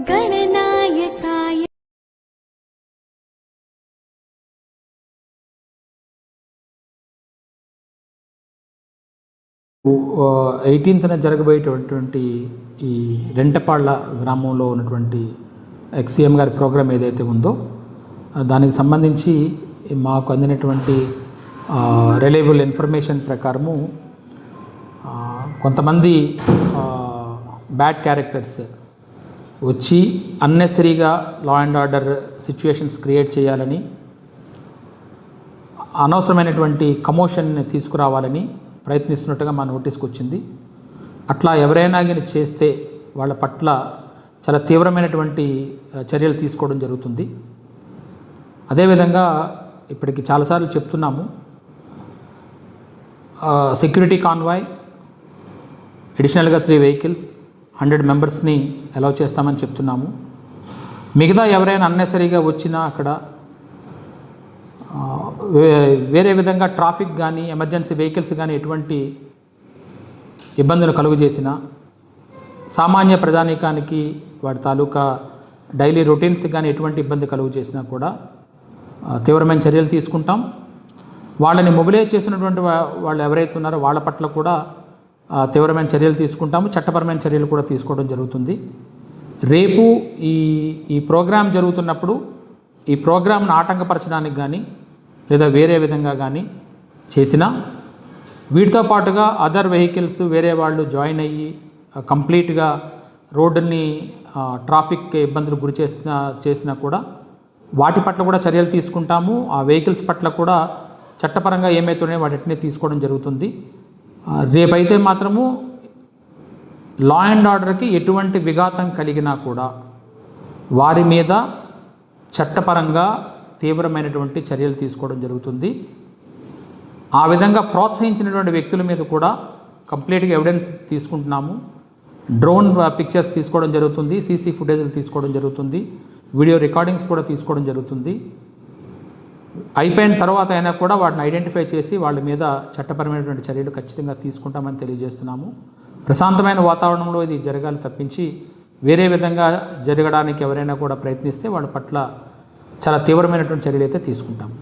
गणनायकाय 18th జరగబోయేటువంటి ఈ రెంటపాళ్ళ గ్రామంలో ఉన్నటువంటి ఎక్స్సీఎం గారి ప్రోగ్రాం ఏదైతే ఉందో దానికి సంబంధించి మాకు అందినటువంటి రిలయబుల్ ఇన్ఫర్మేషన్ ప్రకారము కొంతమంది బ్యాడ్ క్యారెక్టర్స్ వచ్చి అన్నెసరీగా law and order situations create చేయాలని, అనవసరమైనటువంటి కమోషన్ని తీసుకురావాలని ప్రయత్నిస్తున్నట్టుగా మా నోటీస్కి వచ్చింది. అట్లా ఎవరైనా కానీ చేస్తే వాళ్ళ పట్ల చాలా తీవ్రమైనటువంటి చర్యలు తీసుకోవడం జరుగుతుంది. అదేవిధంగా ఇప్పటికి చాలాసార్లు చెప్తున్నాము, సెక్యూరిటీ కాన్వాయ్, అడిషనల్గా 3 వెహికల్స్, 100 మెంబర్స్ని అలౌ చేస్తామని చెప్తున్నాము. మిగతా ఎవరైనా అన్నెసరీగా వచ్చినా అక్కడ వేరే విధంగా ట్రాఫిక్ కానీ ఎమర్జెన్సీ వెహికల్స్ కానీ ఎటువంటి ఇబ్బందులు కలుగు చేసినా, సామాన్య ప్రజానీకానికి వాడి తాలూకా డైలీ రొటీన్స్ కానీ ఎటువంటి ఇబ్బంది కలుగు చేసినా కూడా తీవ్రమైన చర్యలు తీసుకుంటాం. వాళ్ళని మొబిలైజ్ చేస్తున్నటువంటి వాళ్ళు ఎవరైతే ఉన్నారో వాళ్ళ పట్ల కూడా తీవ్రమైన చర్యలు తీసుకుంటాము. చట్టపరమైన చర్యలు కూడా తీసుకోవడం జరుగుతుంది. రేపు ఈ ప్రోగ్రాం జరుగుతున్నప్పుడు ఈ ప్రోగ్రాంను ఆటంకపరచడానికి కానీ లేదా వేరే విధంగా కానీ చేసినా, వీటితో పాటుగా అదర్ వెహికల్స్ వేరే వాళ్ళు జాయిన్ అయ్యి కంప్లీట్గా రోడ్డుని ట్రాఫిక్ ఇబ్బందులు గురి చేసినా కూడా వాటి పట్ల కూడా చర్యలు తీసుకుంటాము. ఆ వెహికల్స్ పట్ల కూడా చట్టపరంగా ఏమైతున్నాయో వాటిని తీసుకోవడం జరుగుతుంది. రేపైతే మాత్రము లా అండ్ ఆర్డర్కి ఎటువంటి విఘాతం కలిగినా కూడా వారి మీద చట్టపరంగా తీవ్రమైనటువంటి చర్యలు తీసుకోవడం జరుగుతుంది. ఆ విధంగా ప్రోత్సహించినటువంటి వ్యక్తుల మీద కూడా కంప్లీట్గా ఎవిడెన్స్ తీసుకుంటున్నాము. డ్రోన్ పిక్చర్స్ తీసుకోవడం జరుగుతుంది, సీసీ ఫుటేజ్లు తీసుకోవడం జరుగుతుంది, వీడియో రికార్డింగ్స్ కూడా తీసుకోవడం జరుగుతుంది. అయిపోయిన తర్వాత అయినా కూడా వాటిని ఐడెంటిఫై చేసి వాళ్ళ మీద చట్టపరమైనటువంటి చర్యలు ఖచ్చితంగా తీసుకుంటామని తెలియజేస్తున్నాము. ప్రశాంతమైన వాతావరణంలో ఇది జరగాలి తప్పించి వేరే విధంగా జరగడానికి ఎవరైనా కూడా ప్రయత్నిస్తే వాళ్ళ పట్ల చాలా తీవ్రమైనటువంటి చర్యలు అయితే తీసుకుంటాము.